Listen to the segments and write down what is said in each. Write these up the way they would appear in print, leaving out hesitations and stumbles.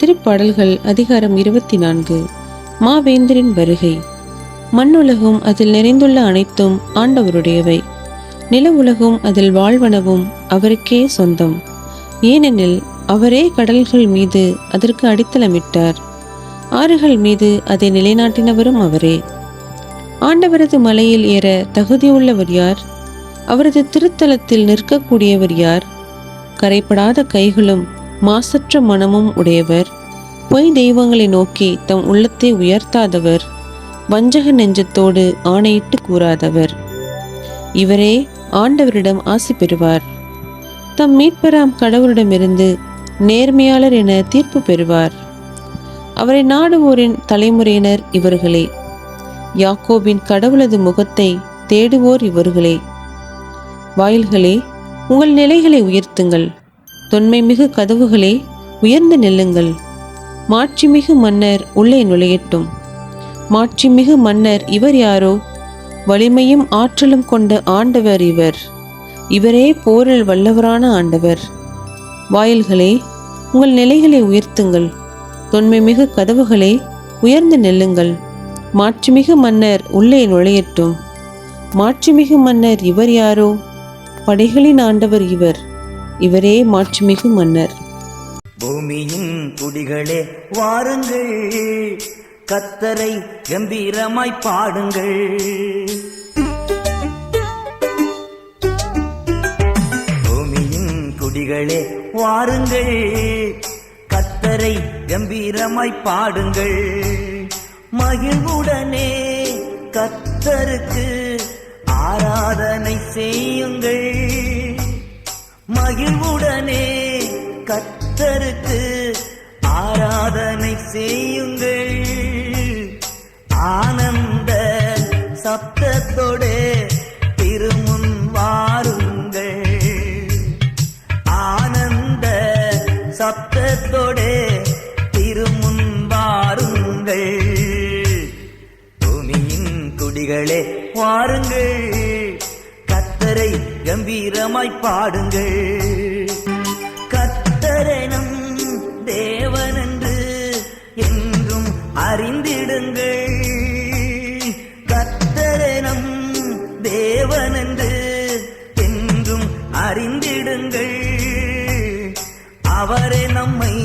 திருப்பாடல்கள் அதிகாரம் 24. மாவேந்தரின் வருகை. மண்ணுலகும் அதில் நிறைந்துள்ள அனைத்தும் ஆண்டவருடையவை. நில உலகும் அதில் வாழ்வனவும் அவருக்கே சொந்தம். ஏனெனில் அவரே கடல்கள் மீது அதற்கு அடித்தளமிட்டார், ஆறுகள் மீது அதை நிலைநாட்டினவரும் அவரே. ஆண்டவரது மலையில் ஏற தகுதியுள்ளவர் யார்? அவரது திருத்தலத்தில் நிற்கக்கூடியவர் யார்? கரைப்படாத கைகளும் மாசற்ற மனமும் உடையவர், பொய் தெய்வங்களை நோக்கி தம் உள்ளத்தை உயர்த்தாதவர், வஞ்சக நெஞ்சத்தோடு ஆணையிட்டு கூறாதவர். இவரே ஆண்டவரிடம் ஆசி பெறுவார். தம் மீட்பராம் கடவுளிடமிருந்து நேர்மையாளர் என தீர்ப்பு பெறுவார். அவரை நாடுவோரின் தலைமுறையினர் இவர்களே. யாக்கோபின் கடவுளது முகத்தை தேடுவோர் இவர்களே. வாயில்களே, உங்கள் நிலைகளை உயர்த்துங்கள். தொன்மை மிகு கதவுகளே, உயர்ந்து நில்லுங்கள். மாட்சிமிகு மன்னர் உள்ளே நுழையட்டும். மாட்சிமிகு மன்னர் இவர் யாரோ? வலிமையும் ஆற்றலும் கொண்ட ஆண்டவர் இவர். இவரே போரில் வல்லவரான ஆண்டவர். வாயில்களே, உங்கள் நிலைகளை உயர்த்துங்கள். தொன்மை மிகு கதவுகளே, உயர்ந்து நெல்லுங்கள். மாட்சிமிகு மன்னர் உள்ளே நுழையட்டும். மாட்சிமிகு மன்னர் இவர் யாரோ? படைகளின் ஆண்டவர் இவர். இவரே மாட்சிமிகு மன்னர். பூமியின் குடிகளே வாருங்கள், கர்த்தரை கம்பீரமாய் பாடுங்கள். பூமியின் குடிகளே வாருங்கள், கர்த்தரை கம்பீரமாய் பாடுங்கள். மகிழ்வுடனே கர்த்தருக்கு ஆராதனை செய்யுங்கள். மகிழ்வுடனே கர்த்தருக்கு ஆராதனை செய்யுங்கள். ஆனந்த சப்தத்தோடு திருமுன் வாருங்கள். ஆனந்த சப்தத்தோடு திருமுன் வாருங்கள். பூமியின் குடிகளே வாருங்கள், கர்த்தரை கம்பீரமாய் பாடுங்கள். கர்த்தரெனும் தேவனென்று என்றும் அறிந்திடுங்கள். கர்த்தரெனும் தேவனென்று என்றும் அறிந்திடுங்கள். அவரே நம்மை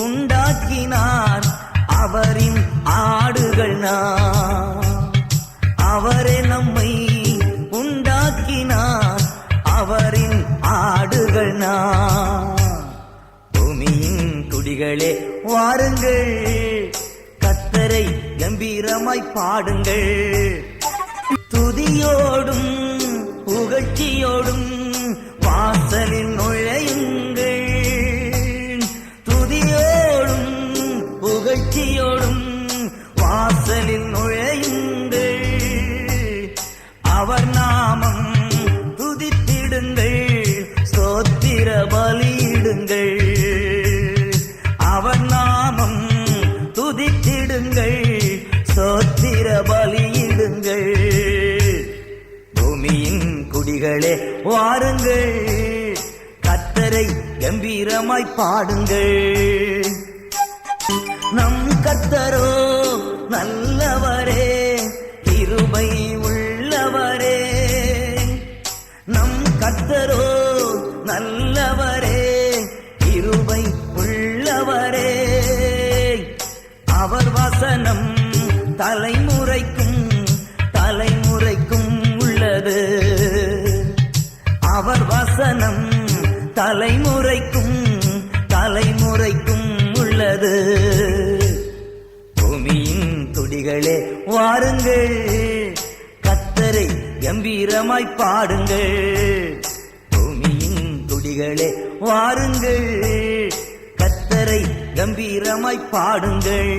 உண்டாக்கினார், அவரின் ஆடுகள் நாம். அவரே நம்மை உண்டாக்கினார், அவரின் ஆடுகள் நாம். பூமியின் குடிகளே வாருங்கள், கர்த்தரை கம்பீரமாய் பாடுங்கள். துதியோடும் புகழ்ச்சியோடும் வாசலில் நுழையுங்கள். துதியோடும் புகழ்ச்சியோடும் வாசலில் நுழையுங்கள். அவர் நாமம் துதித்திடுங்கள், ஸ்தோத்திர பலியிடுங்கள். அவர் நாமம் துதித்திடுங்கள், ஸ்தோத்திர பலியிடுங்கள். பூமியின் குடிகளே வாருங்கள், கர்த்தரை கம்பீரமாய் பாடுங்கள். நம் கர்த்தரோ நல்லவரே, கிருபை உள்ளவரே. நம் கர்த்தரோ நல்லவரே, கிருபை உள்ளவரே. அவர் வசனம் தலைமுறைக்கும் தலைமுறைக்கும் உள்ளது. அவர் வசனம் தலைமுறைக்கும் தலைமுறைக்கும் உள்ளது. பூமியின் துடிகளே வாருங்கள், கர்த்தரை கம்பீரமாய் பாடுங்கள். பூமியின் துடிகளே வாருங்கள், கர்த்தரை கம்பீரமாய் பாடுங்கள்.